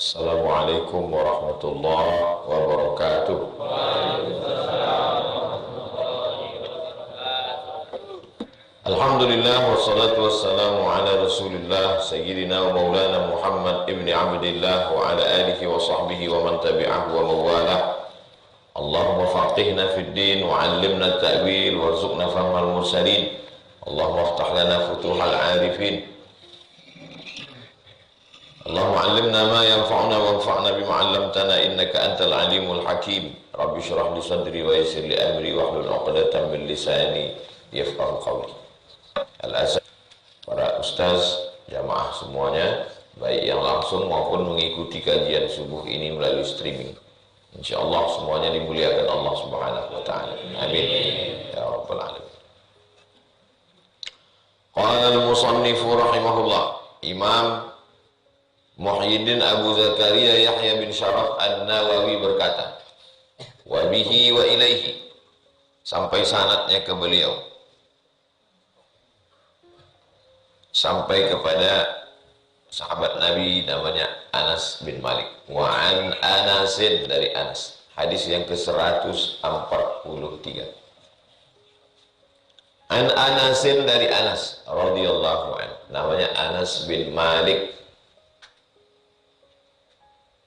Assalamualaikum warahmatullahi wabarakatuh. Alhamdulillah wassalatu wassalamu ala Rasulillah sayyidina wa maulana Muhammad ibn Abdillah wa ala alihi wa sahbihi wa man tabi'ahu wa mawalah. Allahumma faqihna fid din wa 'allimna at-ta'wil warzuqna fahmal mursalin. Allahumma iftah lana futuhal 'arifin. Allahumma 'allimna ma yanfa'una wanfa'na bima 'allamtana innaka antal alimul hakim. Rabbi shrah li sadri wa yassir li amri wahlul 'uqdatam min lisani yafqahu qawli. Al-Azhar, para ustaz, jamaah semuanya, baik yang langsung maupun mengikuti kajian subuh ini melalui streaming. InsyaAllah semuanya dimuliakan Allah Subhanahu wa ta'ala. Amin ya rabbal alamin. Qala al-musannifu rahimahullah, Imam Muhyiddin Abu Zakaria Yahya bin Syaraf An-Nawawi berkata, wa bihi wa ilaihi, sampai sanadnya ke beliau, sampai kepada sahabat Nabi namanya Anas bin Malik. Wa an Anasin, dari Anas, hadis yang ke-143. An Anasin, dari Anas radhiyallahu anhu, namanya Anas bin Malik.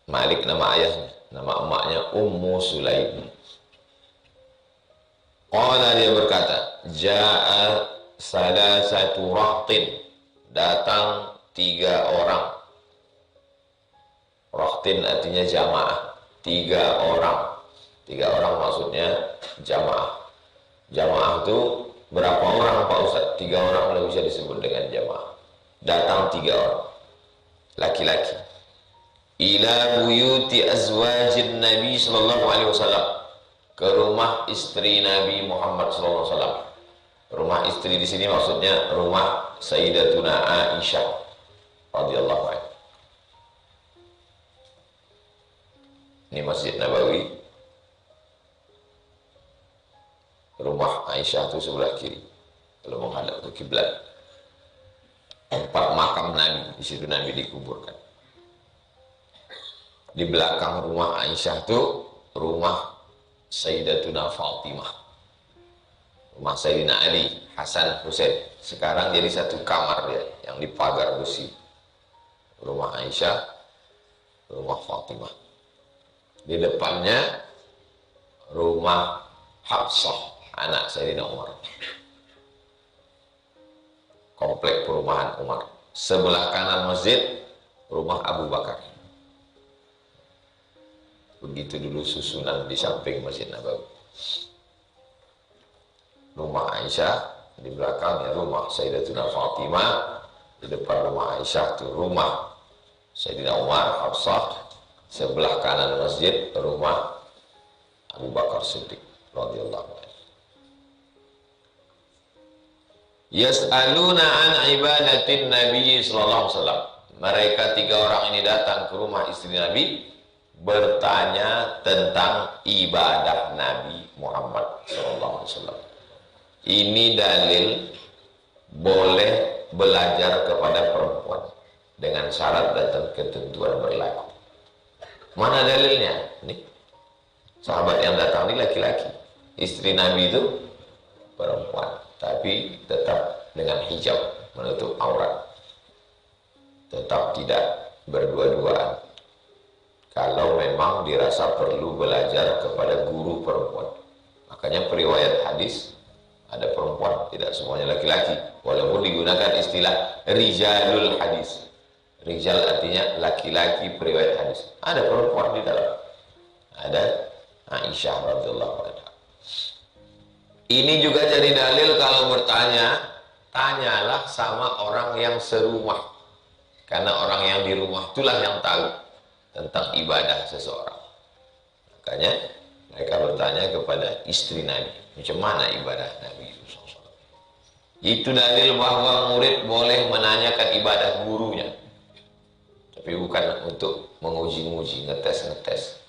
Malik nama ayahnya, nama emaknya Ummu Sulaim. Qala, dia berkata, ja'a salasatu rahtin, datang 3 orang. Rahtin artinya jamaah, 3 orang. 3 orang maksudnya jamaah. Jamaah itu berapa orang Pak Ustaz? 3 orang lebih bisa disebut dengan jamaah. Datang 3 orang laki-laki. Ila buyuti azwajin Nabi sallallahu alaihi wasallam, ke rumah istri Nabi Muhammad sallallahu alaihi wasallam. Rumah istri di sini maksudnya rumah Sayyidatuna Aisyah radhiyallahu anha. Ini Masjid Nabawi. Rumah Aisyah itu sebelah kiri, kalau menghadap ke kiblat. Tempat makam Nabi, di situ Nabi dikuburkan. Di belakang rumah Aisyah itu rumah Sayyidatuna Fatimah, rumah Sayyidina Ali, Hasan, Husain. Sekarang jadi satu kamar ya, yang dipagar besi. Rumah Aisyah, rumah Fatimah. Di depannya rumah Hafsah, anak Sayyidina Umar. Komplek perumahan Umar. Sebelah kanan masjid rumah Abu Bakar. Begitu dulu susunan di samping Masjid Nabawi. Rumah Aisyah, di belakangnya rumah Sayyidatuna Fatimah, di depan rumah Aisyah itu rumah Sayyidina Umar, Hafsah, sebelah kanan masjid rumah Abu Bakar Siddiq radhiyallahu anhu. Yas'aluna an ibadatin Nabi sallallahu alaihi wasallam. Mereka 3 orang ini datang ke rumah istri Nabi, bertanya tentang ibadah Nabi Muhammad sallallahu alaihi wasallam. Ini dalil boleh belajar kepada perempuan dengan syarat dan ketentuan berlaku. Mana dalilnya? Nih, sahabat yang datang ini laki-laki, istri Nabi itu perempuan, tapi tetap dengan hijab, menutup aurat, tetap tidak berdua-duaan. Kalau memang dirasa perlu belajar kepada guru perempuan. Makanya periwayat hadis ada perempuan, tidak semuanya laki-laki. Walaupun digunakan istilah rijalul hadis. Rijal artinya laki-laki periwayat hadis. Ada perempuan di dalam. Ada Aisyah radhiyallahu anha. Ini juga jadi dalil kalau bertanya, tanyalah sama orang yang serumah. Karena orang yang di rumah itulah yang tahu tentang ibadah seseorang. Makanya mereka bertanya kepada istri Nabi, macam mana ibadah Nabi SAW. Itu dalil bahwa murid boleh menanyakan ibadah gurunya, tapi bukan untuk menguji-uji, ngetes-ngetes.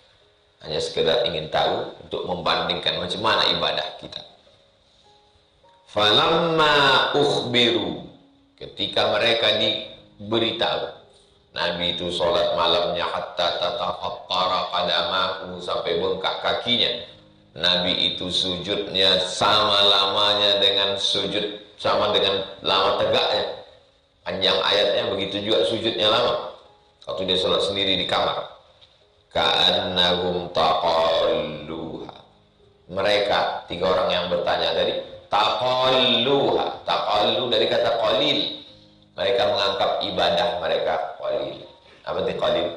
Hanya sekedar ingin tahu untuk membandingkan macam mana ibadah kita. Falamma ukhbiru, ketika mereka diberitahu, Nabi itu sholat malamnya hatta tatafattara qadamahu, sampai bengkak kakinya. Nabi itu sujudnya sama lamanya dengan sujud, sama dengan lama tegaknya. Panjang ayatnya, begitu juga sujudnya lama. Waktu dia sholat sendiri di kamar. Ka'annahum taqalluha. Mereka, tiga orang yang bertanya tadi, taqalluha. Taqallu dari kata qalil. Mereka menganggap ibadah mereka qalil. Apa itu qalil?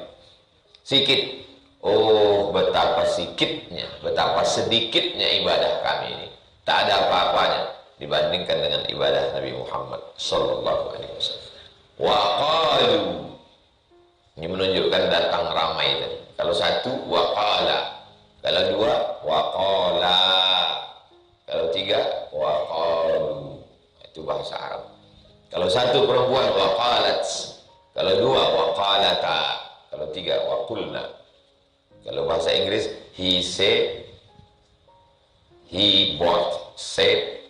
Sikit. Oh, betapa sikitnya, betapa sedikitnya ibadah kami ini. Tak ada apa-apanya dibandingkan dengan ibadah Nabi Muhammad sallallahu alaihi wasallam. Wa qalu. Ini menunjukkan datang ramai tadi. Kalau satu, wa qala. Kalau dua, wa qala. Kalau tiga, wa qalu. Itu bahasa Arab. Kalau satu perempuan, wa qalat. Kalau dua, wa qalata. Kalau tiga, wa qulna. Kalau bahasa Inggris, he said, he both said,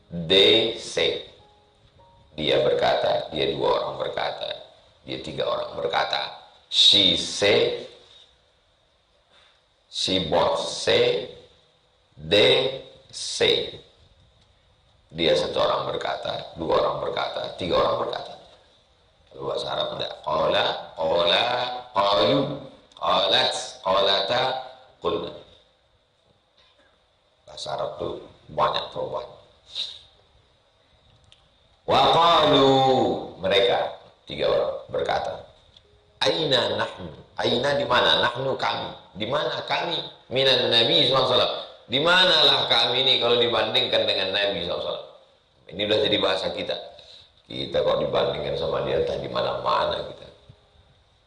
they said. Dia berkata, dia dua orang berkata, dia tiga orang berkata. She said, she both said, they said. Dia satu orang berkata, dua orang berkata, tiga orang berkata. Kalau bahasa Arab tidak. Qala, qala, qalu, qalat, qalata, qulna. Bahasa Arab itu banyak perubahan. Wa qalu, mereka tiga orang berkata, aina nahnu, aina di mana, nahnu kami, di mana kami, minan Nabi SAW, di manalah kami ini kalau dibandingkan dengan Nabi SAW. Ini udah jadi bahasa kita. Kita kalau dibandingkan sama dia, entah di mana-mana kita.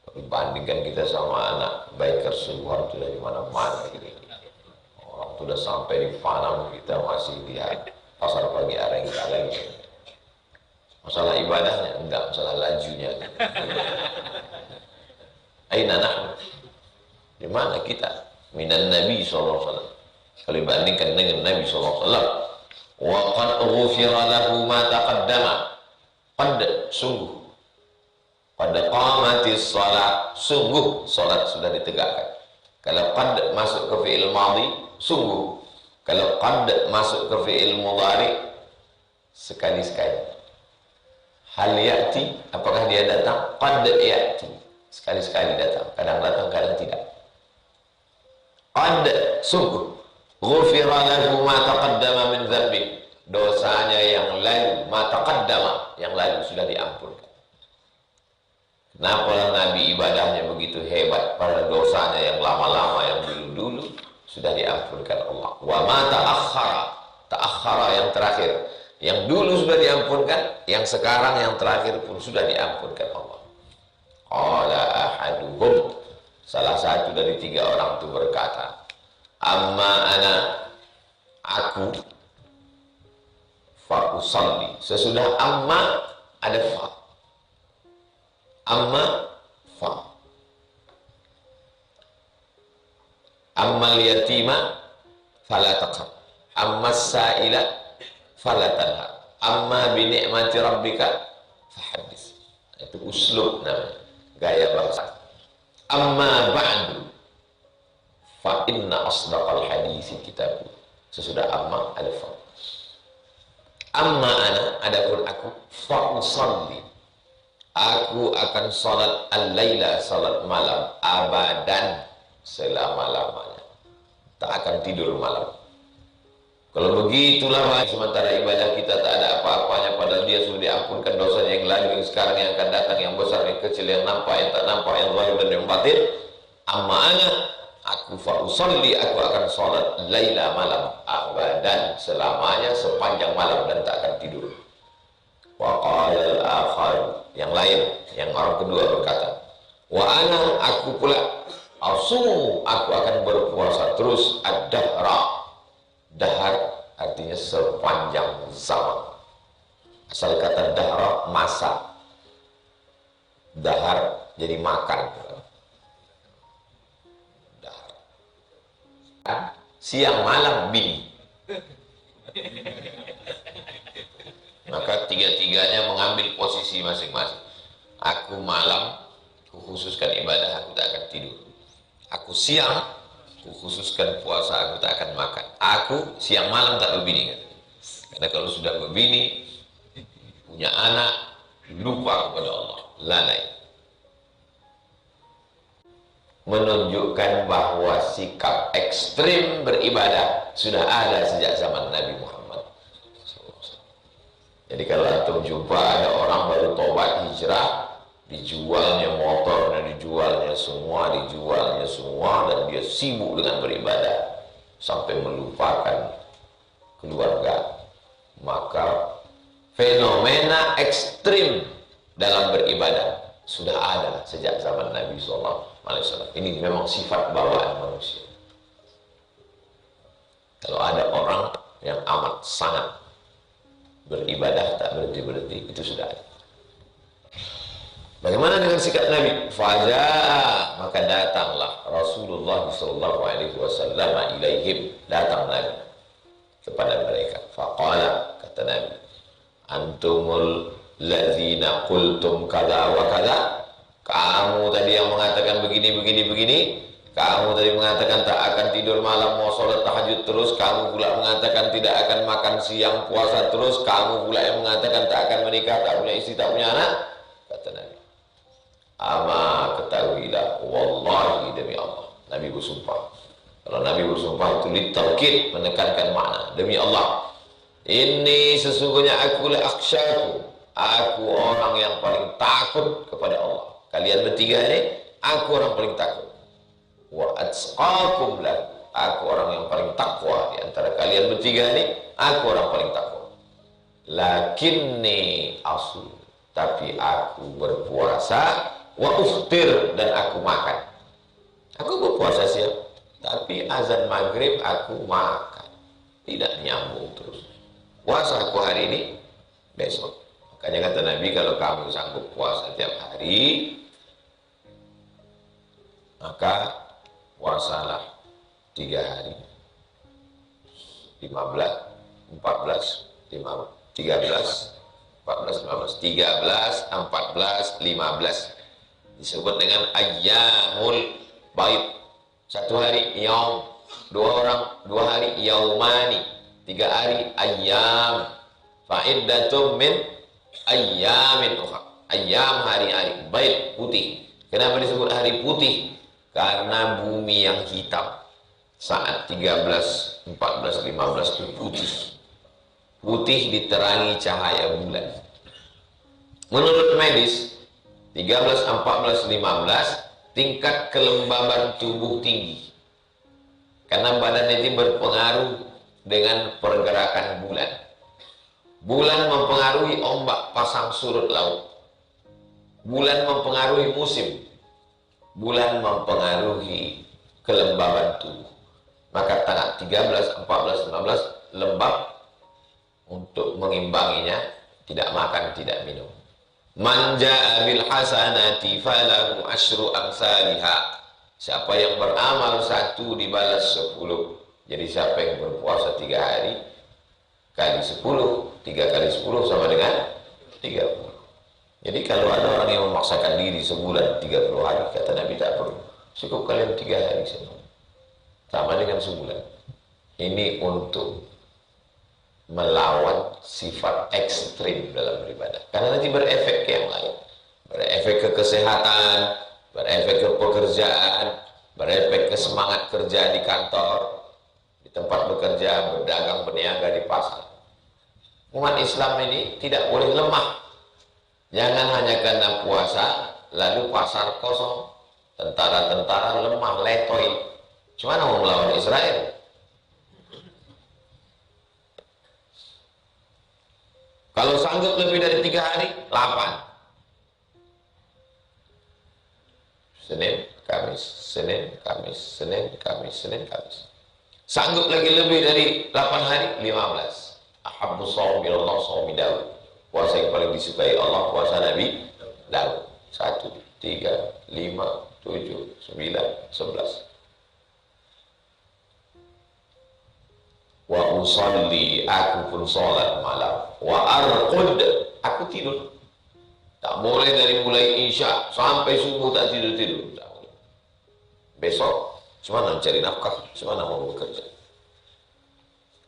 Kalau dibandingkan kita sama anak biker suar, sudah di mana-mana gitu. Orang sudah sampai di Panam, kita masih lihat pasar pagi areng-areng. Masalah ibadahnya enggak, masalah lajunya. Aina nahnu, di mana kita? Minan Nabi SAW. Kalau dibandingkan dengan Nabi SAW. Wa qad ghufira lahu ma taqaddama. Qad, sungguh. Qad qamatis shalah, sungguh salat sudah ditegakkan. Kalau qad masuk ke fi'il madhi, sungguh. Kalau qad masuk ke fi'il mudhari, sekali-sekali. Hal ya'ti, apakah dia datang? Qad ya'ti, sekali-sekali datang. Kadang datang, kadang tidak. Qad, sungguh. Ghufira lahu ma taqaddama min dhanbi. Dosanya yang lalu, ma taqaddama, yang lalu sudah diampunkan. Kenapa Nabi ibadahnya begitu hebat? Pada dosanya yang lama-lama, yang dulu-dulu sudah diampunkan Allah. Wa ma ta'akhkhara, ta'akhkhara yang terakhir. Yang dulu sudah diampunkan, yang sekarang yang terakhir pun sudah diampunkan Allah. Qala ahaduhum, salah satu dari tiga orang itu berkata, amma ana, aku, fa usalli. Sesudah amma ada fa. Amma, fa. Amma al-yatima fala taqhar. Amma as-sa'ila fala tanhar. Amma bi ni'mati rabbika fahaddits. Itu uslub namanya, gaya bahasa. Amma ba'du fa inna asdaqal hadisi kitabullah. Sesudah amma ada fa. Amma ana, adapun aku, fa usalli, aku akan salat al-laila, salat malam, abadan, selama-lamanya. Tak akan tidur malam. Kalau begitulah, sementara ibadah kita tak ada apa-apanya, padahal dia sudah diampunkan dosanya yang lalu, yang sekarang, yang akan datang, yang besar, yang kecil, yang nampak, yang tak nampak, yang zahir dan yang batin. Amma ana, aku fa usalli, aku akan salat laila, malam, abadan, selamanya, sepanjang malam, dan tak akan tidur. Wa qala al-akhar, yang lain, yang orang kedua berkata, wa ana, aku pula, asum, aku akan berpuasa terus, ad-dahra. Dahar artinya sepanjang zaman. Asal kata dahra, masa. Dahar jadi makan. Dahar. Siang malam bini. Maka tiga-tiganya mengambil posisi masing-masing. Aku malam, kukhususkan ibadah, aku tak akan tidur. Aku siang, kukhususkan puasa, aku tak akan makan. Aku siang malam tak berbini kan? Karena kalau sudah berbini, punya anak, lupa kepada Allah, lalai. Menunjukkan bahwa sikap ekstrim beribadah sudah ada sejak zaman Nabi Muhammad. Jadi kalau antum jumpa ada orang baru tobat hijrah, dijualnya motornya, dijualnya semua, dan dia sibuk dengan beribadah sampai melupakan keluarga, maka fenomena ekstrim dalam beribadah sudah ada sejak zaman Nabi SAW. Ini memang sifat bawaan manusia. Kalau ada orang yang amat sangat beribadah tak berhenti-berhenti, itu sudah ada. Bagaimana dengan sikap Nabi? Fajaa, maka datanglah Rasulullah SAW ilaihim, datang Nabi kepada mereka. Faqala, kata Nabi, antumul ladzina qultum kada wa kada. Kamu tadi yang mengatakan begini. Kamu tadi mengatakan tak akan tidur malam, mau sholat tahajud terus. Kamu pula mengatakan tidak akan makan siang, puasa terus. Kamu pula yang mengatakan tak akan menikah, tak punya istri, tak punya anak. Kata Nabi, ama ketahuilah, wallahi, demi Allah. Nabi bersumpah. Kalau Nabi bersumpah itu litaukid, menekankan makna. Demi Allah, ini sesungguhnya akulah akhsyakum, aku orang yang paling takut kepada Allah. Kalian bertiga ini, aku orang paling takut. Wa atqakum lahu, aku orang yang paling takwa di antara kalian bertiga ini, aku orang paling takwa. Lakinni asul, tapi aku berpuasa, wa uftir, dan aku makan. Aku berpuasa siang, tapi azan maghrib aku makan. Tidak nyambung terus. Puasa aku hari ini, besok. Makanya kata Nabi, kalau kamu sanggup puasa tiap hari, maka puasalah 3 hari, 15, 14, 15, 13, 14, 15, 13, 14, 15. Disebut dengan ayyamul baid. 1 hari yaum, 2 hari yaumani, 3 hari ayyam. Fa'iddatum min ayyamin ukhra. Ayyam, hari-hari, baid, putih. Kenapa disebut hari putih? Karena bumi yang hitam saat 13, 14, 15 itu putih. Putih diterangi cahaya bulan. Menurut medis, 13, 14, 15 tingkat kelembaban tubuh tinggi. Karena badan itu berpengaruh dengan pergerakan bulan. Bulan mempengaruhi ombak pasang surut laut. Bulan mempengaruhi musim. Bulan mempengaruhi kelembaban tubuh. Maka tanggal 13, 14, 15 lembab. Untuk mengimbanginya, tidak makan, tidak minum. Man jaa bil hasanati falahu asyru amsalihha. Siapa yang beramal 1 dibalas 10. Jadi siapa yang berpuasa 3 hari kali 10, 3 kali 10 sama dengan 30. Jadi kalau ada orang yang memaksakan diri sebulan 30 hari, kata Nabi, tak perlu. Cukup kalian 3 hari saja. Sama dengan sebulan. Ini untuk melawan sifat ekstrim dalam beribadah. Karena nanti berefek ke yang lain. Berefek ke kesehatan, berefek ke pekerjaan, berefek ke semangat kerja di kantor, di tempat bekerja, berdagang, berniaga di pasar. Umat Islam ini tidak boleh lemah. Jangan hanya karena puasa, lalu pasar kosong, tentara-tentara lemah, letoy. Cuma mau melawan Israel. Kalau sanggup lebih dari 3 hari, 8. Senin, Kamis, Senin, Kamis, Senin, Kamis, Senin, Kamis. Sanggup lagi lebih dari 8 hari, 15. Ahabbu shawmi ilallah shawmi Daud. Puasa yang paling disukai Allah, puasa Nabi Daud. 1, 3, 5, 7, 9, 11. Wa usalli, aku pun sholat malam, wa arqud, aku tidur. Tak boleh dari mulai isya sampai subuh tak tidur-tidur. Besok semana mencari nafkah, semana mau bekerja.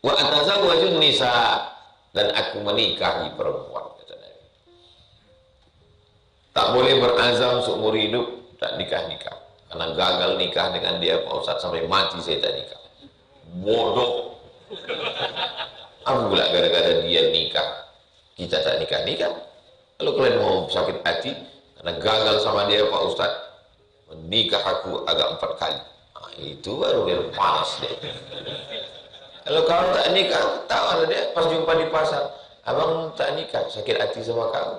Wa atazawwajun nisa, dan aku menikahi perempuan, kata Nabi. Tak boleh berazam seumur hidup tak nikah-nikah. Karena gagal nikah dengan dia, Pak Ustaz, sampai mati saya tak nikah. Bodoh. Apa pula gara-gara dia nikah kita tak nikah-nikah? Kalau kalian mau sakit hati karena gagal sama dia, Pak Ustaz, menikah aku agak 4 kali. Nah, itu baru dia panas deh. Kalau kau tak nikah, tahu dia pas jumpa di pasar, abang tak nikah, sakit hati sama kamu.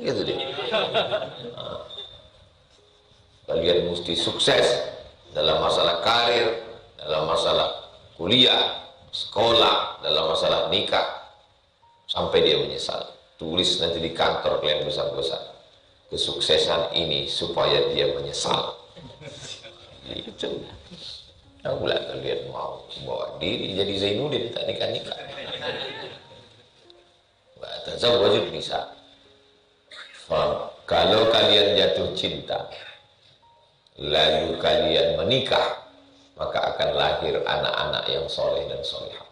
Gitu deh. Nah, kalian mesti sukses dalam masalah karir, dalam masalah kuliah, sekolah, dalam masalah nikah, sampai dia menyesal. Tulis nanti di kantor kalian besar-besar, kesuksesan ini supaya dia menyesal. Itu. Nah, pula kalian mau bawa diri jadi Zainuddin tak nikah-nikah. Tazawwajun nisa. Kalau kalian jatuh cinta, lalu kalian menikah, maka akan lahir anak-anak yang soleh dan solehah.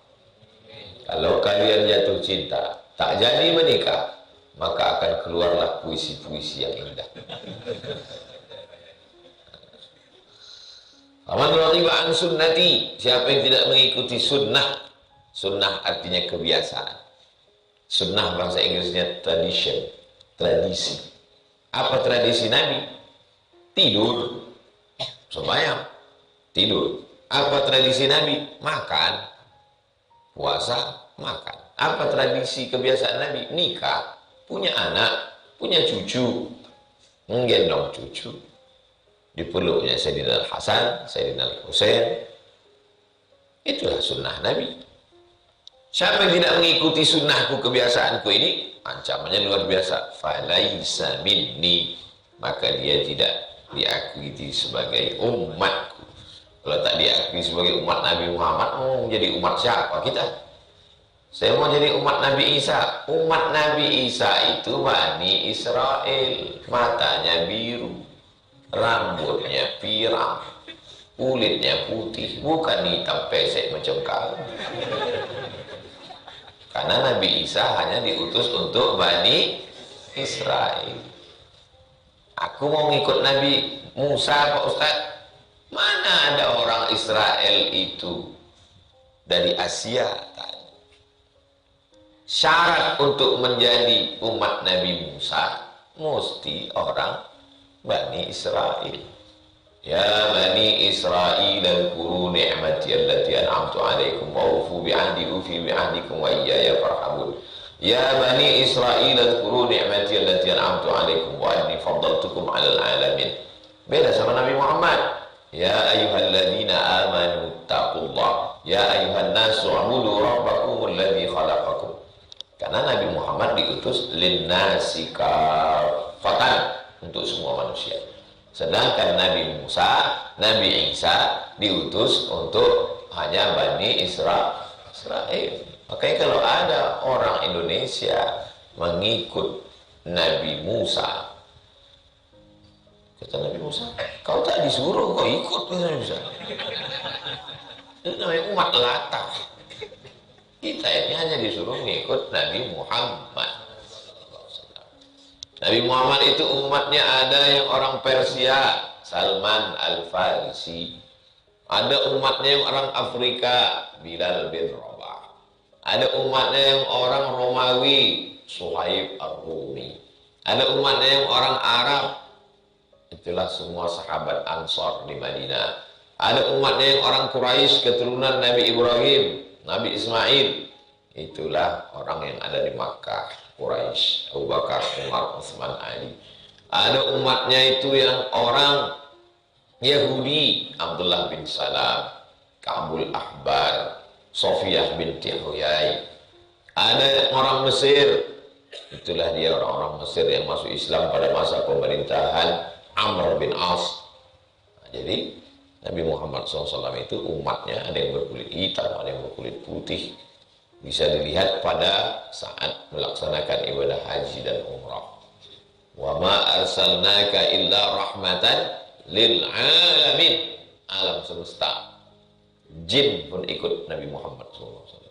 Kalau kalian jatuh cinta, tak jadi menikah, maka akan keluarlah puisi-puisi yang indah. Faman raghiba an sunnati, siapa yang tidak mengikuti sunnah. Sunnah artinya kebiasaan. Sunnah bahasa Inggrisnya tradition, tradisi. Apa tradisi Nabi? Tidur, sembahyang, tidur. Apa tradisi Nabi? Makan, puasa, makan. Apa tradisi kebiasaan Nabi? Nikah, punya anak, punya cucu, menggendong cucu. Dipeluknya Sayyidina Al-Hasan, Sayyidina Al-Husain. Itulah sunnah Nabi. Siapa yang tidak mengikuti sunnahku, kebiasaanku ini, ancamannya luar biasa. Falaisa minni, maka dia tidak diakui sebagai umatku. Kalau tak diakui sebagai umat Nabi Muhammad, mau jadi umat siapa kita? Saya mau jadi umat Nabi Isa. Umat Nabi Isa itu Bani Israel. Matanya biru, rambutnya pirang, kulitnya putih, bukan hitam pesek macam kau. Karena Nabi Isa hanya diutus untuk Bani Israel. Aku mau ngikut Nabi Musa, Pak Ustaz. Mana ada orang Israel itu dari Asia? Syarat untuk menjadi umat Nabi Musa mesti orang Bani Israel. Ya Bani Israel, adhkuru ni'mati allati an'amtu 'alaikum wa awfu bi'ahdi ufi bi'ahdikum wa iyaya farhabun. Ya Bani Israel, adhkuru ni'mati allati an'amtu 'alaikum wa anni faddaltukum 'alal 'alamin. Beda sama Nabi Muhammad. Ya ayyuhalladzina amanu taqullah. Ya ayyuhan nasu 'budu rabbakumul ladzi khalaqakum. Karena Nabi Muhammad diutus linnasi kafatan, untuk semua manusia. Sedangkan Nabi Musa, Nabi Isa diutus untuk hanya Bani Israel. Makanya kalau ada orang Indonesia mengikut Nabi Musa, kata Nabi Musa, kau tak disuruh, kau ikut Nabi Musa. Itu namanya umat latah. Kita ini hanya disuruh mengikut Nabi Muhammad. Nabi Muhammad itu umatnya ada yang orang Persia, Salman Al-Farisi. Ada umatnya yang orang Afrika, Bilal bin Rabah. Ada umatnya yang orang Romawi, Suhaib Ar-Rumi. Ada umatnya yang orang Arab. Itulah semua sahabat Ansar di Madinah. Ada umatnya yang orang Quraisy, keturunan Nabi Ibrahim, Nabi Ismail. Itulah orang yang ada di Makkah, Quraisy, Abu Bakar, Umar, Utsman, Ali. Ada umatnya itu yang orang Yahudi, Abdullah bin Salam, Ka'bul Ahbar, Sofiyah binti Huyai. Ada orang Mesir, itulah dia orang-orang Mesir yang masuk Islam pada masa pemerintahan Amr bin As. Nah, jadi Nabi Muhammad SAW itu umatnya ada yang berkulit hitam, ada yang berkulit putih, Bisa dilihat pada saat melaksanakan ibadah haji dan umrah. Wa ma arsalnaka illa rahmatan lil alamin. Alam semesta. Jin pun ikut Nabi Muhammad SAW.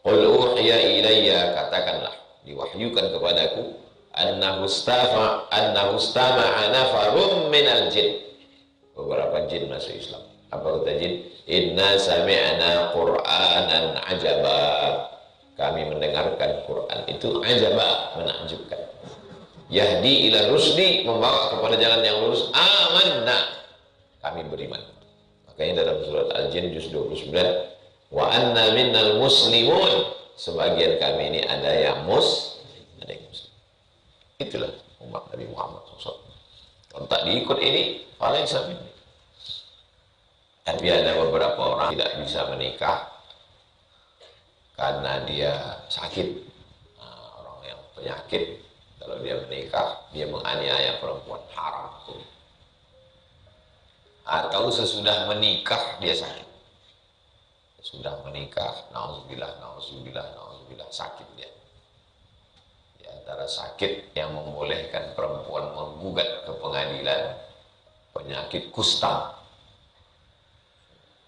Qul uhiya ilayya, katakanlah, diwahyukan kepadaku, annahu stama'a nafarum minal jin. Beberapa jin masuk Islam. Apa kata jin? Inna sami'na Qur'anan ajaba. Kami mendengarkan Quran itu ajaba, menakjubkan. Yahdi ila rusdi, membawa kepada jalan yang lurus. Amanna, kami beriman. Makanya dalam surat Al-Jin juz 29, wa anna minnal muslimun, sebagian kami ini ada yang ada yang muslim. Itulah umat Nabi Muhammad SAW. Kalau tak diikut ini, paling samin. Tapi ada beberapa orang tidak bisa menikah karena dia sakit. Nah, orang yang penyakit, kalau dia menikah, dia menganiaya perempuan, haram. Atau sesudah menikah dia sakit. Sudah menikah, na'udzubillah, sakit dia. Di antara sakit yang membolehkan perempuan menggugat ke pengadilan, penyakit kusta.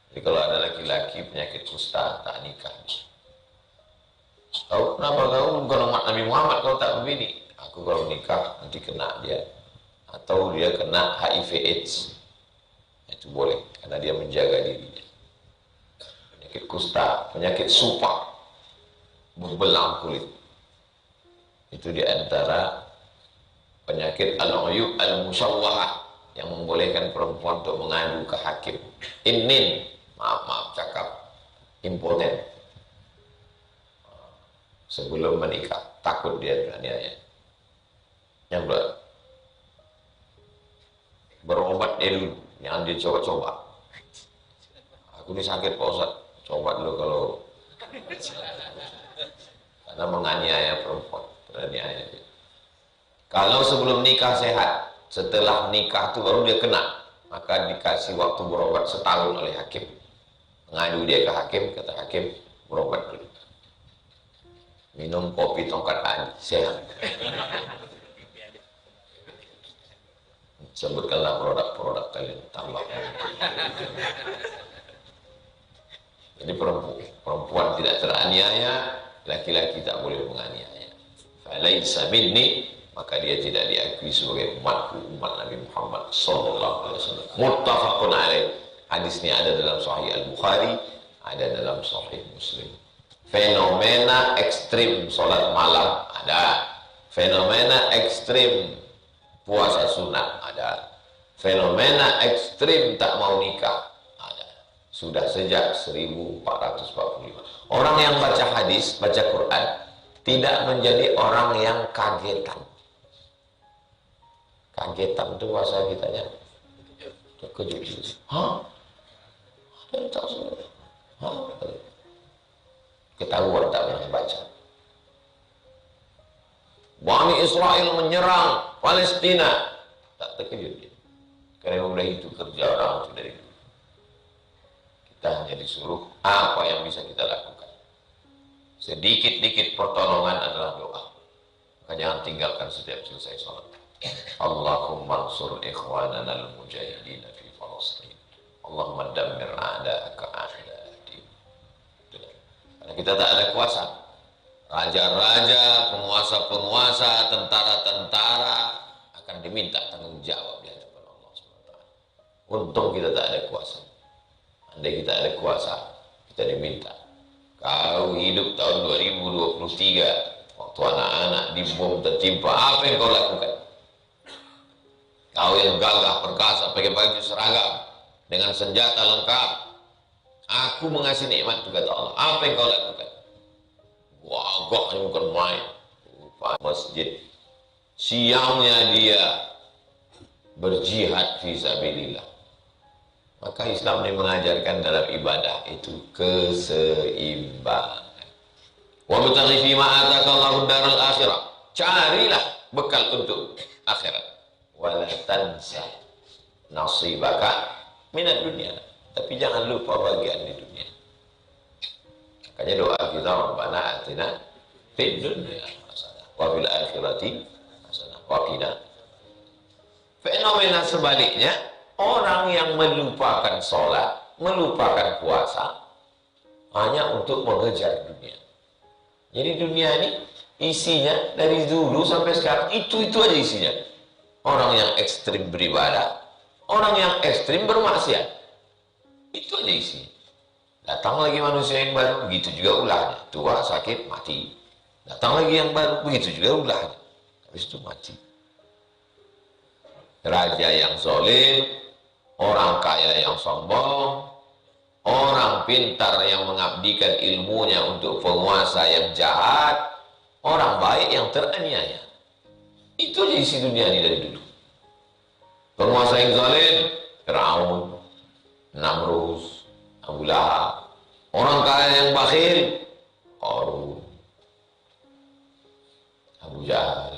Jadi kalau ada laki-laki penyakit kusta, tak nikah. Kau kenapa kau bukan umat Nabi Muhammad, kau tak begini? Aku kalau nikah nanti kena dia. Atau dia kena HIV AIDS. Itu boleh, karena dia menjaga dirinya. Penyakit kusta, penyakit supak, berbelang kulit. Itu di antara penyakit al-uyub al-musawwahah yang membolehkan perempuan untuk mengadu ke hakim. Inin, maaf cakap, impoten. Sebelum menikah, takut dia beraniaya. Yang berobat dia dulu, jangan dia coba-coba. Aku ini sakit Pak Ustaz, coba dulu kalau karena menganiaya perempuan, beraniaya dia. Kalau sebelum nikah sehat, setelah nikah itu baru dia kena, maka dikasih waktu berobat setahun oleh hakim. Mengadu dia ke hakim, kata hakim, berobat dulu. Minum kopi tongkat ani, sehat. Sebutkanlah produk-produk kalian, tambah. Jadi perempuan tidak teraniaya, laki-laki tak boleh menganiaya. Falaisa minni, maka dia tidak diakui sebagai umatku, umat Nabi Muhammad sallallahu alaihi wasallam. Muttafaqun alaih. Hadis ini ada dalam Sahih Al-Bukhari, ada dalam Sahih Muslim. Fenomena ekstrim sholat malam ada. Fenomena ekstrim puasa sunat ada. Fenomena ekstrim tak mau nikah ada. Sudah sejak 1445. Orang yang baca hadis, baca Quran, tidak menjadi orang yang kagetan. Kagetan itu bahasa kitanya terkejut. Hah? Ada yang tak semua? Hah? Ketahuan tak pernah baca. Bani Israel menyerang Palestina, tak terkejut dia. Karena udah itu kerja orang itu dari dulu. Kita hanya disuruh apa yang bisa kita lakukan. Sedikit-dikit pertolongan adalah doa. Maka jangan tinggalkan setiap selesai sholat. Allahumma ansur ikhwanana al-mujahidin fi Palestin. Allahumma dammir a'da'aka a'da'ad. Karena kita tak ada kuasa. Raja-raja, penguasa-penguasa, tentara-tentara akan diminta tanggung jawab di hadapan Allah SWT. Untung kita tak ada kuasa. Andai kita ada kuasa, kita diminta. Kau hidup tahun 2023, waktu anak-anak dibom tertimpa, apa yang kau lakukan? Kau yang gagah perkasa, pakai baju seragam, dengan senjata lengkap. Aku mengasih nikmat itu kata Allah. Apa yang kau lakukan? Wah, bukan main. Masjid. Siangnya dia berjihad fisabilillah. Maka Islam ini mengajarkan dalam ibadah itu keseimbangan. Wa bataghi fi ma ataka Allahu daral akhirah. Carilah bekal untuk akhirat. Wala tansa nasibaka minad dunya. Tapi jangan lupa bagian di dunia. Makanya doa kita, Rabbana atina fid dunya hasanah wa fil akhirati hasanah wa qina. Fenomena sebaliknya, orang yang melupakan sholat, melupakan puasa, hanya untuk mengejar dunia. Jadi dunia ini isinya dari dulu sampai sekarang itu aja isinya. Orang yang ekstrim beribadah, orang yang ekstrim bermaksiat, itu aja isinya. Datang lagi manusia yang baru, begitu juga ulahnya. Tua, sakit, mati. Datang lagi yang baru, begitu juga ulahnya. Habis itu mati. Raja yang zalim, orang kaya yang sombong, orang pintar yang mengabdikan ilmunya untuk penguasa yang jahat, orang baik yang teraniaya. Itu aja isi dunia ini dari dulu. Penguasa yang zalim, Fir'aun, Namrus, Abu Lahab. Orang kaya yang bakhil, Qarun, Abu Jahal.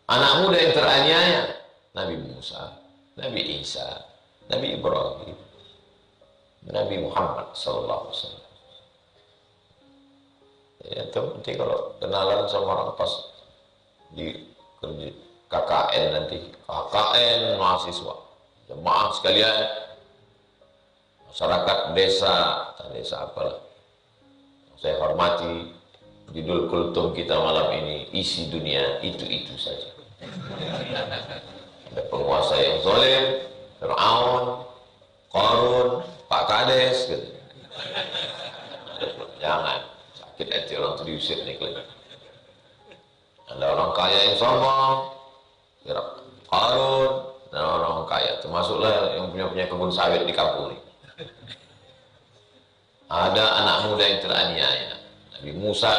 Anak muda yang teraniaya, Nabi Musa, Nabi Isa, Nabi Ibrahim, Nabi Muhammad sallallahu alaihi wasallam. Ya, itu nanti kalau kenalan sama orang pas di kerja KKN nanti, KKN mahasiswa, jemaah sekalian, masyarakat desa apalah. Saya hormati, judul kultum kita malam ini, isi dunia itu saja. Ada penguasa yang zalim, Fir'aun, Qarun, Pak Kades, gitu. Jangan, sakit hati orang itu diusir nih. Ada orang kaya yang sombong, Qarun, dan orang kaya, termasuklah yang punya kebun sawit di kampung ini. Ada anak muda yang teraniaya, Nabi Musa,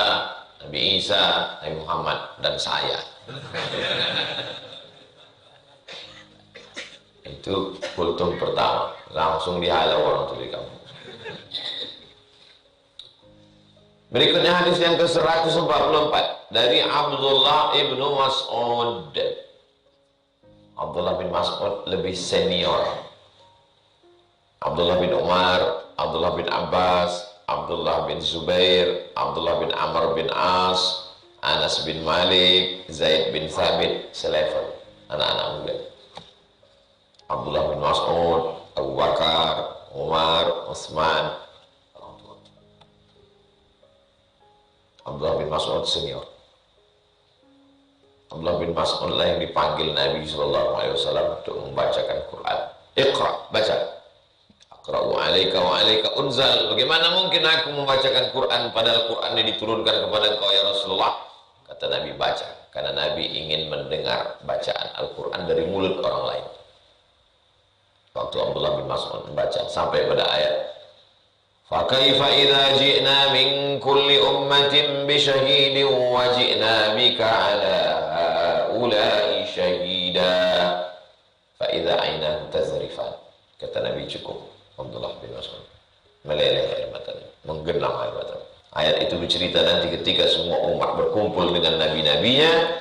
Nabi Isa, Nabi Muhammad, dan saya. Itu kultum pertama, langsung dihalau orang itu di kampung. Berikutnya hadis yang ke-144 dari Abdullah ibnu Mas'ud. Abdullah bin Mas'ud lebih senior. Abdullah bin Umar, Abdullah bin Abbas, Abdullah bin Zubair, Abdullah bin Amr bin As, Anas bin Malik, Zaid bin Thabit, selevel anak-anak muda. Abdullah bin Mas'ud, Abu Bakar, Umar, Utsman. Abdullah bin Mas'ud senior. Abdullah bin Mas'ud lah yang dipanggil Nabi SAW untuk membacakan Quran. Iqra, baca. Aqra'u alaika wa alaika unzal. Bagaimana mungkin aku membacakan Quran padahal Quran ini diturunkan kepada engkau ya Rasulullah? Kata Nabi, baca. Karena Nabi ingin mendengar bacaan Al-Quran dari mulut orang lain. Waktu Abdullah bin Mas'ud membaca sampai pada ayat فَكَيْفَ إِذَا جِئْنَا مِنْ كُلِّ أُمَّةٍ بِشَهِيدٍ وَجِئْنَا بِكَ عَلَى هَؤُلَاءِ شَهِيدًا فَإِذَا عَيْنَاهُ تَذْرِفَانِ. Kata Nabi, cukup. Abdullah bin Mas'ud meleleh air matanya, menggenang air matanya. Ayat itu bercerita nanti ketika semua umat berkumpul dengan nabi-nabinya,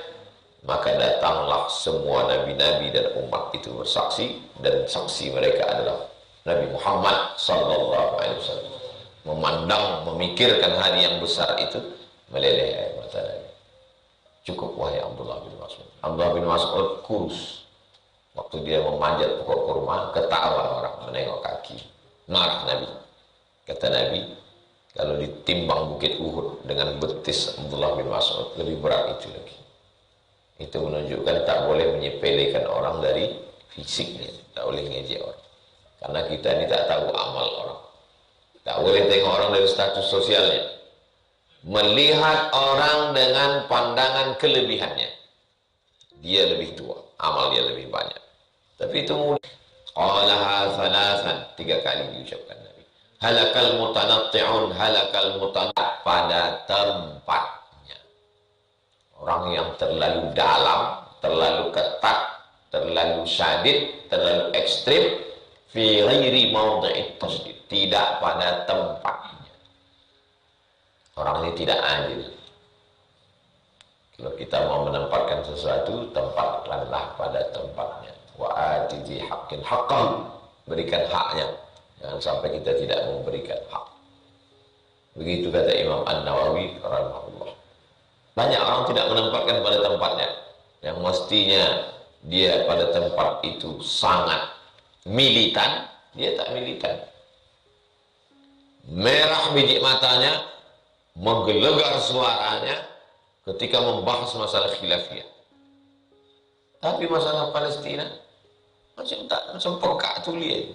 maka datanglah semua nabi-nabi dan umat itu bersaksi, dan saksi mereka adalah Nabi Muhammad sallallahu alaihi wasallam. Memandang, memikirkan hari yang besar itu, meleleh air mata Nabi. Cukup wahai Abdullah bin Mas'ud. Abdullah bin Mas'ud kurus. Waktu dia memanjat pokok kurma, ketawa orang menengok kaki. Marah Nabi. Kata Nabi, kalau ditimbang bukit Uhud dengan betis Abdullah bin Mas'ud, lebih berat itu lagi. Itu menunjukkan tak boleh menyepelekan orang dari fisiknya, tak boleh ngejek orang. Karena kita ini tak tahu amal orang. Tak boleh tengok orang dari status sosialnya. Melihat orang dengan pandangan kelebihannya. Dia lebih tua, amal dia lebih banyak. Tapi itu mudah. Qalaha thalathan, 3 kali diucapkan Nabi. Halakal mutanatti'un, halakal mutanat, pada tempatnya. Orang yang terlalu dalam, terlalu ketat, terlalu syadid, terlalu ekstrim, fi ghairi mawdi'it tasdid, tidak pada tempatnya. Orang ini tidak adil. Kalau kita mau menempatkan sesuatu, tempatkanlah pada tempatnya. Wa ati dzi haqqin haqqahu, berikan haknya. Jangan sampai kita tidak memberikan hak. Begitu kata Imam An-Nawawi rahimahullah. Banyak orang tidak menempatkan pada tempatnya. Yang mestinya dia pada tempat itu sangat militan, dia tak militan. Merah biji matanya, menggelegar suaranya ketika membahas masalah khilafiyah. Tapi masalah Palestina macam pekak tuli.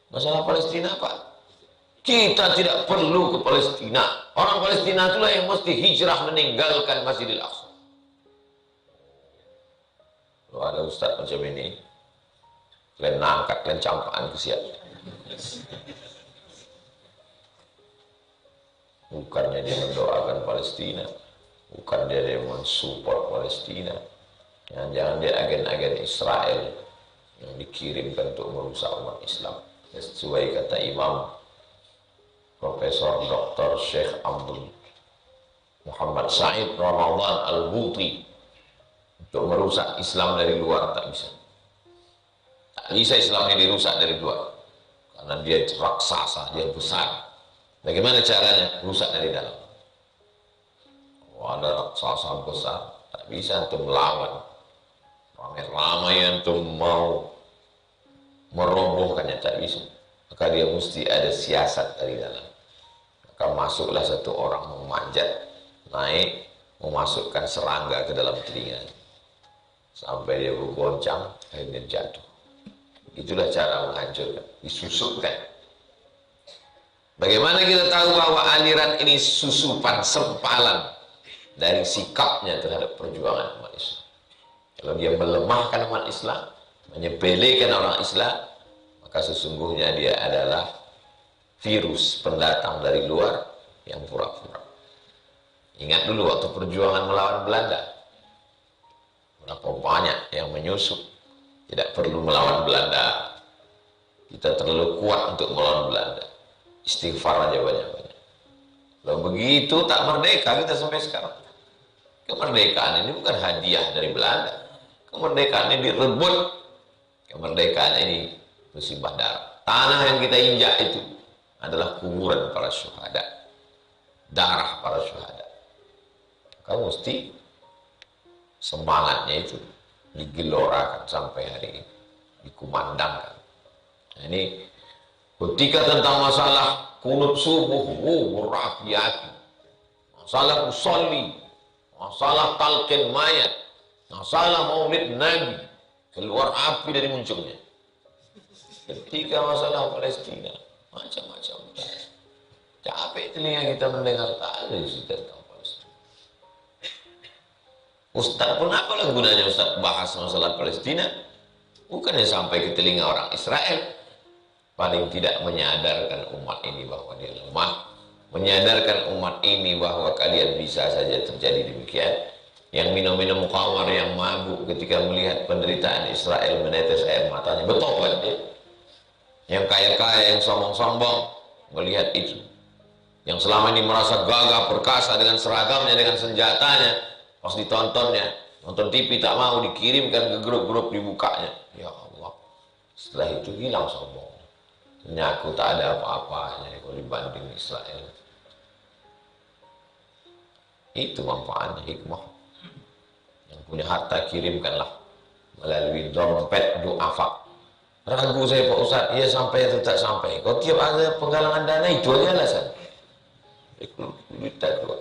Masalah Palestina apa? Kita tidak perlu ke Palestina. Orang Palestina itulah yang mesti hijrah meninggalkan Masjidil Aqsa. Kalau ada ustaz macam ini, kalian angkat, kalian campakkan ke siap. Bukannya dia mendoakan Palestina, bukan dia mensupport Palestina. Jangan-jangan dia agen-agen Israel yang dikirimkan untuk merusak umat Islam. Sesuai kata Imam Profesor Dr. Syekh Abdul Muhammad Said Ramadan Al-Buti, untuk merusak Islam dari luar tak bisa. Tak bisa Islam ini dirusak dari luar, karena dia raksasa, dia besar. Bagaimana caranya? Rusak dari dalam. Ada raksasa besar, tak bisa untuk melawan. Ramai-ramai untuk mau merobohkannya, tak bisa. Maka dia mesti ada siasat dari dalam. Maka masuklah satu orang memanjat, naik, memasukkan serangga ke dalam telinga. Sampai dia bergoncang, akhirnya jatuh. Itulah cara menghancurkan, disusupkan. Bagaimana kita tahu bahwa aliran ini susupan, sempalan dari sikapnya terhadap perjuangan umat Islam? Kalau dia melemahkan umat Islam, menyepelekan orang Islam, maka sesungguhnya dia adalah virus pendatang dari luar yang pura-pura. Ingat dulu waktu perjuangan melawan Belanda, berapa banyak yang menyusup. Tidak perlu melawan Belanda, kita terlalu kuat untuk melawan Belanda. Istighfar aja banyak-banyak. Kalau begitu tak merdeka kita sampai sekarang. Kemerdekaan ini bukan hadiah dari Belanda. Kemerdekaan ini direbut. Kemerdekaan ini musibah darah. Tanah yang kita injak itu adalah kuburan para syuhada, darah para syuhada. Kamu mesti semangatnya itu digelorakan sampai hari ini, dikumandangkan. Nah, ini ketika tentang masalah kunut subuh, berapi-api, masalah usolli, masalah talqin mayat, masalah maulid Nabi, keluar api dari muncungnya. Ketika masalah Palestina, macam-macam. Capek telinga kita mendengar tadi tentang Palestina. Ustaz pun apalah gunanya Ustaz bahas masalah Palestina? Bukannya sampai ke telinga orang Israel. Paling tidak menyadarkan umat ini bahwa dia lemah, menyadarkan umat ini bahwa kalian bisa saja terjadi demikian. Yang minum-minum khamar, yang mabuk ketika melihat penderitaan Israel menetes air matanya, bertobat dia. Yang kaya-kaya, yang sombong-sombong melihat itu. Yang selama ini merasa gagah perkasa dengan seragamnya, dengan senjatanya, pas ditontonnya, nonton TV tak mau, dikirimkan ke grup-grup, dibukanya. Ya Allah, setelah itu hilang sombong. Aku tak ada apa-apanya kalau dibanding Israel. Itu manfaatnya hikmah. Yang punya harta kirimkanlah melalui dompet du'afa. Ragu saya Pak Ustaz, iya sampai atau tak sampai? Kalau tiap ada penggalangan dana itu aja alasan. Duit keluar.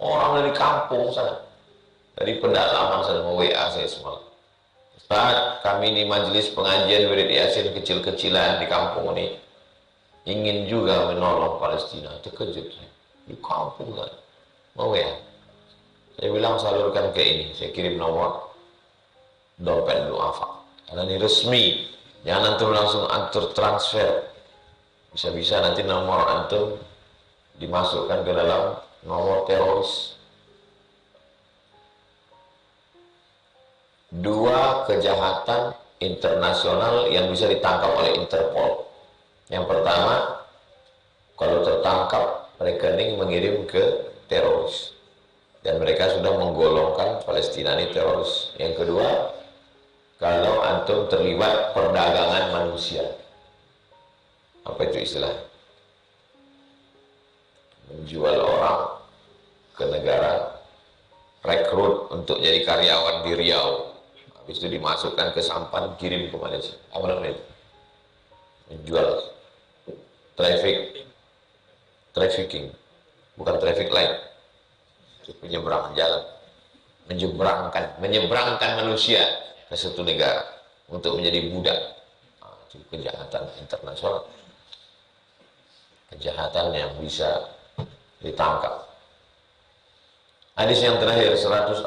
Orang dari kampung sana, dari pedalaman sana mau WA saya semalam. Ustaz, kami ini majelis pengajian wirid Yasin kecil-kecilan di kampung ini ingin juga menolong Palestina. Terkejut saya. Di kampung kan. Mau ya? Saya bilang salurkan ke ini. Saya kirim nomor dompet du'afa. Karena ini resmi. Jangan antum langsung atur transfer. Bisa-bisa nanti nomor antum dimasukkan ke dalam nomor teroris. Dua kejahatan internasional yang bisa ditangkap oleh Interpol. Yang pertama, kalau tertangkap, rekening mengirim ke teroris. Dan mereka sudah menggolongkan Palestina ini teroris. Yang kedua, kalau antum terlibat perdagangan manusia. Apa itu istilah? Menjual orang ke negara, rekrut untuk jadi karyawan di Riau, habis itu dimasukkan ke sampan, kirim ke Malaysia. Apa namanya itu? Menjual. Trafficking, bukan traffic light. Itu penyeberangan jalan, menyeberangkan manusia ke satu negara untuk menjadi budak. Nah, itu kejahatan internasional, kejahatan yang bisa ditangkap. Hadis yang terakhir 145.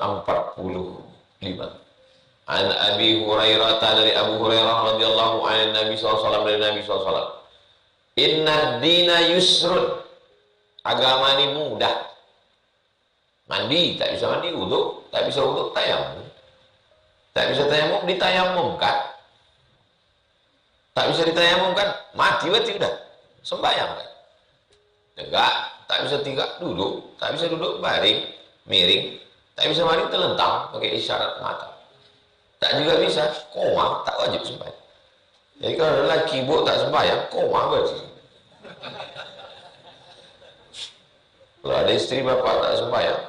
An Abi Hurairah, dari Abu Hurairah radhiyallahu anhu, Nabi SAW, dari Nabi SAW. Inna dina yusrun. Agama ini mudah. Mandi, tak bisa mandi, wudu, tak bisa wudu, tayamum. Tak bisa tayamum, ditayamumkan. Tak bisa ditayamumkan, mati udah. Sembahyang kan. Tegak, tak bisa tegak, duduk, tak bisa duduk, baring, miring, tak bisa baring, telentang pakai isyarat mata. Tak juga bisa, koma, tak wajib sembahyang. Jadi kalau ada lelaki ibu tak sembahyang, koma berarti. Kalau ada istri bapak tak sembahyang,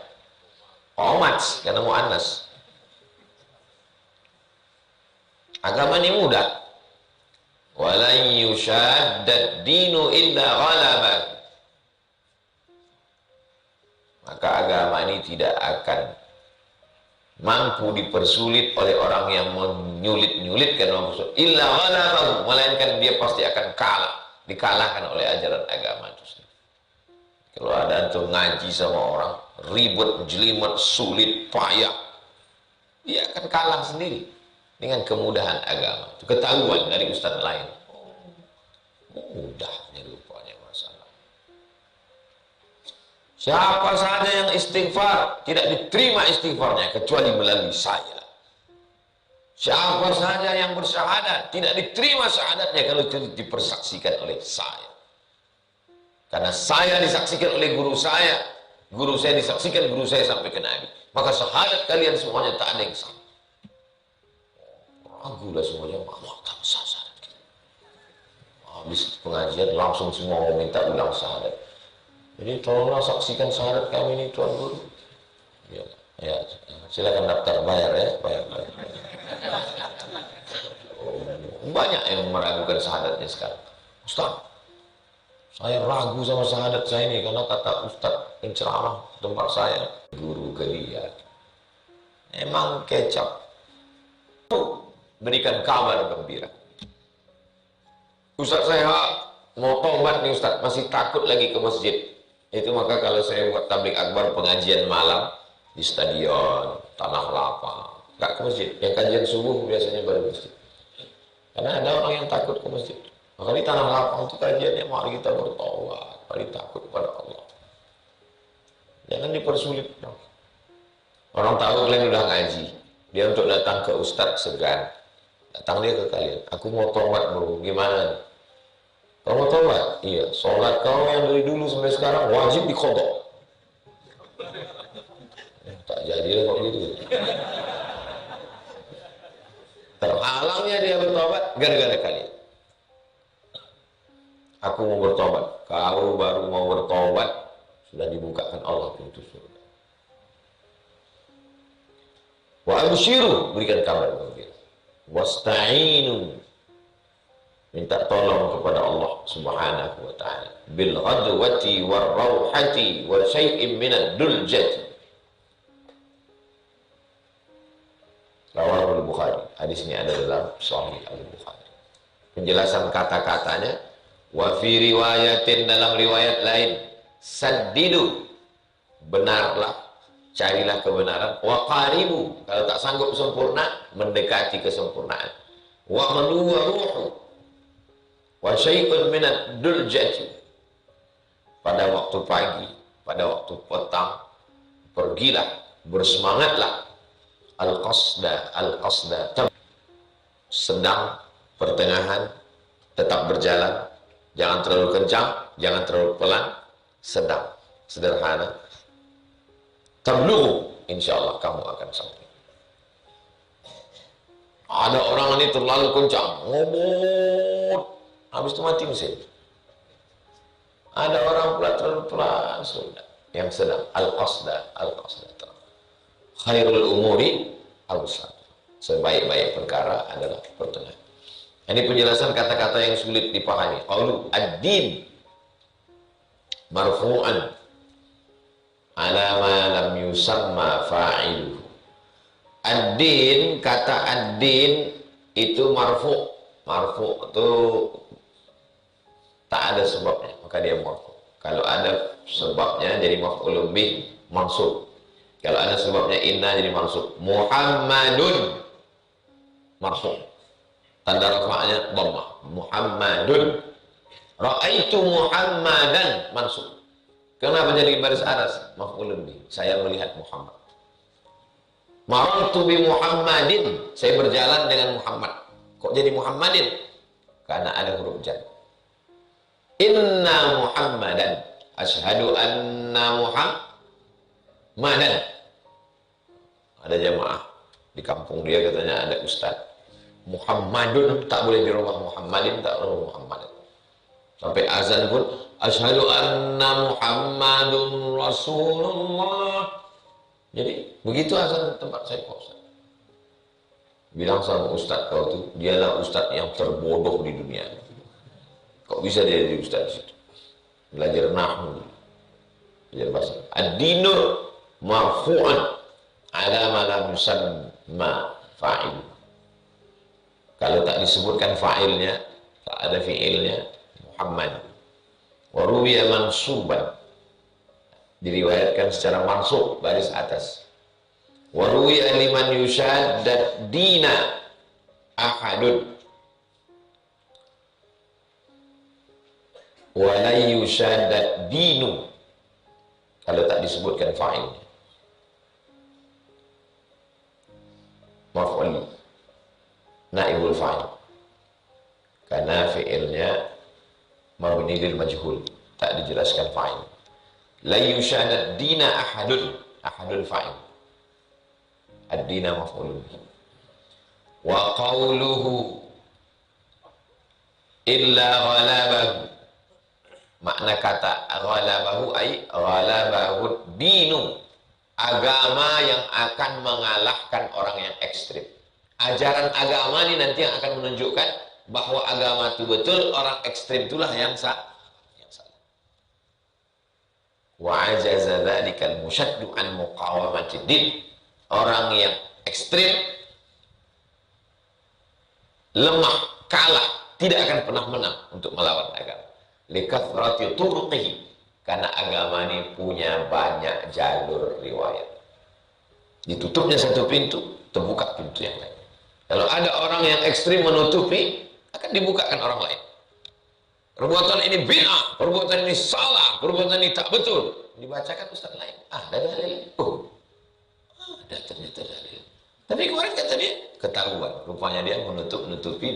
omats, karena mu'annas. Agama ini mudah. Walan yushaddad dinu illa ghalaban. Maka agama ini tidak akan mampu dipersulit oleh orang yang menyulit-nyulitkan illa ghalabahu, melainkan dia pasti akan kalah, dikalahkan oleh ajaran agama itu sendiri. Kalau ada antum ngaji sama orang ribut, jelimet, sulit, payah, dia akan kalah sendiri dengan kemudahan agama. Itu ketahuan dari ustaz lain. Mudahnya rupanya masalah. Siapa saja yang istighfar, tidak diterima istighfarnya kecuali melalui saya. Siapa saja yang bersyahadat, tidak diterima syahadatnya kalau tidak dipersaksikan oleh saya. Karena saya disaksikan oleh guru saya disaksikan guru saya sampai ke Nabi. Maka syahadat kalian semuanya tak ada yang sama. Ragu lah semuanya, mama tak sah syahadat kita. Habis pengajian langsung semua mau minta ulang syahadat. Jadi tolonglah saksikan syahadat kami ini Tuan Guru. Ya, silakan daftar, bayar ya, bayar. Banyak yang meragukan syahadatnya sekarang. Ustaz, saya ragu sama syahadat saya ini karena kata Ustaz yang ceramah tempat saya, guru ke dia. Emang kecap. Berikan kabar gembira. Ustaz saya mau tobat nih Ustaz, masih takut lagi ke masjid. Itu maka kalau saya buat tablik akbar pengajian malam di stadion, tanah lapang, nggak ke masjid. Yang kajian subuh biasanya baru masjid. Karena ada orang yang takut ke masjid. Maka di tanah lapang itu kajiannya, mari kita bertobat, mari takut kepada Allah. Jangan dipersulit. Orang tahu kalian udah ngaji, dia untuk datang ke ustaz segan. Datang dia ke kalian, aku mau tobat bro, gimana? Kau mau tobat? Iya, sholat kau yang dari dulu sampai sekarang wajib diqadha. Tak jadi kok gitu. Terhalangnya dia bertobat gara-gara kalian. Aku mau bertobat, kau baru mau bertobat, sudah dibukakan Allah pintu surga. Wa abshiru, berikan kabar gembira. Wasta'inu, minta tolong kepada Allah Subhanahu wa taala bil ghadwati war rauhati wa syai'in minad duljati. Rawahu Al-Bukhari. Hadis ini ada dalam Sahih Al-Bukhari. Penjelasan kata-katanya, wa fi riwayatin, dalam riwayat lain, saddidu, benarlah, carilah kebenaran, wa qaribu, kalau tak sanggup sempurna, mendekati kesempurnaan, wa manuwa ruhu, wa syai'un minad duljati, pada waktu pagi, pada waktu petang, pergilah, bersemangatlah, al-qasda, sedang, pertengahan, tetap berjalan, jangan terlalu kencang, jangan terlalu pelan, sedang, sederhana. Tablughu, insyaallah kamu akan sampai. Ada orang ini terlalu kencang, ngomong, habis itu mati mesin. Ada orang pula pelan sudah. Yang sedang al-qasda. Khairul umuri awsat. Sebaik-baik perkara adalah pertengahan. Ini penjelasan kata-kata yang sulit dipahami. Qaulu ad-din marfu'an ala ma lam yusamma fa'iluhu. Ad-din, kata ad-din itu marfu'. Marfu' itu tak ada sebabnya, maka dia marfu'. Kalau ada sebabnya jadi maf'ulun bih mansub. Kalau ada sebabnya inna jadi mansub. Muhammadun marfu'. Tanda rafa'nya dhammah. Muhammadun. Ra'aitu Muhammadan mansub. Kenapa jadi baris atas? Maf'ulun bih. Saya melihat Muhammad. Marartu bi Muhammadin. Saya berjalan dengan Muhammad. Kok jadi Muhammadin? Karena ada huruf jar. Inna Muhammadan. Asyhadu anna Muhammadan. Ada jamaah di kampung dia katanya ada ustaz. Muhammadun tak boleh dirubah Muhammadin, tak boleh Muhammadin. Sampai azan pun asyhadu anna Muhammadun Rasulullah. Jadi begitu azan tempat saya Pak Ustaz. Bilang sama ustaz kau tuh, dialah ustaz yang terbodoh di dunia. Kok bisa dia jadi ustaz di situ? Belajar nahwu, belajar bahasa. Ad-dinu marfu'an ala ma lam yusamma fa'il. Kalau tak disebutkan fa'ilnya, tak ada fi'ilnya, Muhammad. Wa ruwiya mansuban. Diriwayatkan secara mansub, baris atas. Wa ruwiya liman yushaddat dina ahadun. Wa la yushaddat dinu. Kalau tak disebutkan fa'ilnya. Maf'ul naibul fa'il. Karena fi'ilnya mabni lil majhul, tak dijelaskan fa'il. La yushaddat dina ahadun. Ahadul fa'il. Ad-dina maf'ulun. Wa qawluhu illa ghalabahu. Makna kata ghalabahu ay ghalabahu dinu. Agama yang akan mengalahkan orang yang ekstrim. Ajaran agama ini nanti yang akan menunjukkan bahwa agama itu betul, orang ekstrim itulah yang salah. Wa ajaza dzalikal mushaddu an muqawamatid din. Orang yang ekstrim, lemah, kalah, tidak akan pernah menang untuk melawan agama. Likathrati turuqihi, karena agama ini punya banyak jalur riwayat. Ditutupnya satu pintu, terbuka pintu yang lain. Kalau ada orang yang ekstrim menutupi, akan dibukakan orang lain. Perbuatan ini bid'ah, perbuatan ini salah, perbuatan ini tak betul. Dibacakan ustaz lain. Ada dalil. Oh, ada ternyata dalil. Tapi kemarin kata dia, ketahuan. Rupanya dia menutupi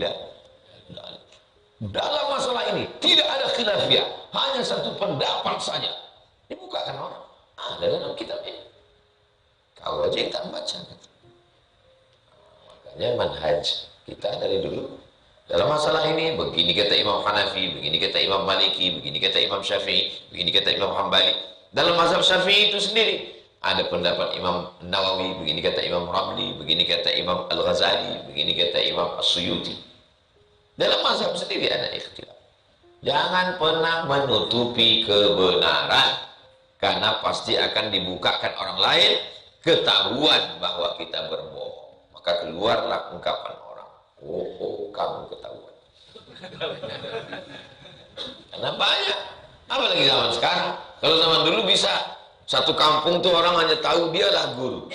dalam masalah ini tidak ada khilafiyah, hanya satu pendapat saja. Dibukakan orang. Ada dalam kitab ini. Kau aja yang tak baca. Makanya manhaj kita dari dulu dalam masalah ini, begini kata Imam Hanafi, begini kata Imam Maliki, begini kata Imam Syafi'i, begini kata Imam Hambali. Dalam mazhab Syafi'i itu sendiri ada pendapat Imam Nawawi, begini kata Imam Ramli, begini kata Imam Al-Ghazali, begini kata Imam As-Suyuti. Dalam mazhab sendiri ada ikhtilaf. Jangan pernah menutupi kebenaran, karena pasti akan dibukakan orang lain, ketahuan bahwa kita berbohong. Maka keluarlah ungkapan orang, oh kamu ketahuan. Karena banyak, apalagi zaman sekarang. Kalau zaman dulu bisa satu kampung tuh orang hanya tahu dialah guru.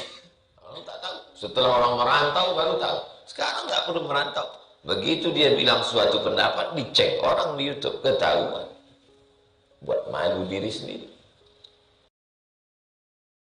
Orang tak tahu. Setelah orang merantau baru tahu. Sekarang nggak perlu merantau. Begitu dia bilang suatu pendapat, dicek orang di YouTube, ketahuan. Buat malu diri sendiri.